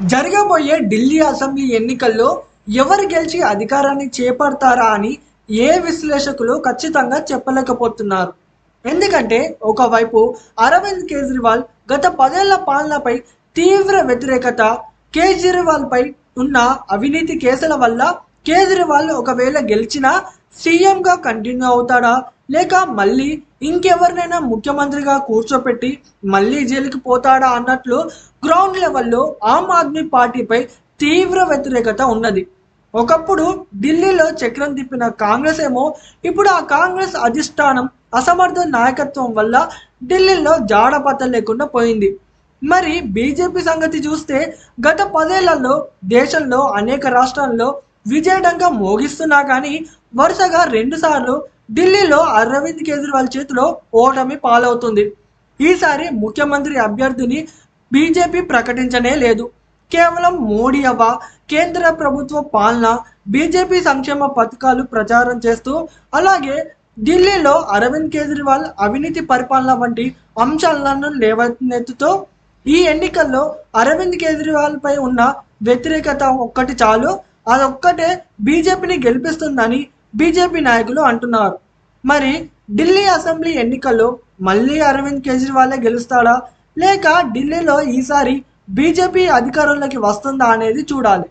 జరగబోయే ఢిల్లీ అసెంబ్లీ ఎన్నికల్లో ఎవరు గెలిచి అధికారాన్ని చేపడతారా అని ఏ విశ్లేషకులు ఖచ్చితంగా చెప్పలేకపోతున్నారు. ఎందుకంటే ఒకవైపు అరవింద్ కేజ్రీవాల్ గత 10 ఏళ్ల పాలనపై తీవ్ర వ్యతిరేకత, కేజ్రీవాల్ పై ఉన్న అవినీతి కేసుల వల్ల కేజ్రీవాల్ ఒకవేళ గెలిచినా సీఎంగా కంటిన్యూ అవుతాడా, లేక మళ్ళీ ఇంకెవరినైనా ముఖ్యమంత్రిగా కూర్చోపెట్టి మళ్ళీ జైలుకి పోతాడా అన్నట్లు గ్రౌండ్ లెవెల్లో ఆమ్ ఆద్మీ పార్టీపై తీవ్ర వ్యతిరేకత ఉన్నది. ఒకప్పుడు ఢిల్లీలో చక్రం తిప్పిన కాంగ్రెస్ ఏమో ఇప్పుడు ఆ కాంగ్రెస్ అధిష్టానం అసమర్థ నాయకత్వం వల్ల ఢిల్లీలో జాడపత్త లేకుండా పోయింది. మరి బీజేపీ సంగతి చూస్తే గత 10 ఏళ్లలో దేశంలో అనేక రాష్ట్రాల్లో విజయడంగా మోగిస్తున్నా కానీ వరుసగా 2 సార్లు ఢిల్లీలో అరవింద్ కేజ్రీవాల్ చేతిలో ఓటమి పాలవుతుంది. ఈసారి ముఖ్యమంత్రి అభ్యర్థిని బీజేపీ ప్రకటించనే లేదు. కేవలం మోడీ కేంద్ర ప్రభుత్వ పాలన, బీజేపీ సంక్షేమ పథకాలు ప్రచారం చేస్తూ, అలాగే ఢిల్లీలో అరవింద్ కేజ్రీవాల్ అవినీతి పరిపాలన వంటి అంశాలను లేవనెత్తుతూ ఈ ఎన్నికల్లో అరవింద్ కేజ్రీవాల్ పై ఉన్న వ్యతిరేకత ఒక్కటి చాలు, అదొక్కటే బీజేపీని గెలిపిస్తుందని బీజేపీ నాయకులు అంటున్నారు. మరి ఢిల్లీ అసెంబ్లీ ఎన్నికల్లో మళ్ళీ అరవింద్ కేజ్రీవాలే గెలుస్తాడా, లేక ఢిల్లీలో ఈసారి బీజేపీ అధికారంలోకి వస్తుందా అనేది చూడాలి.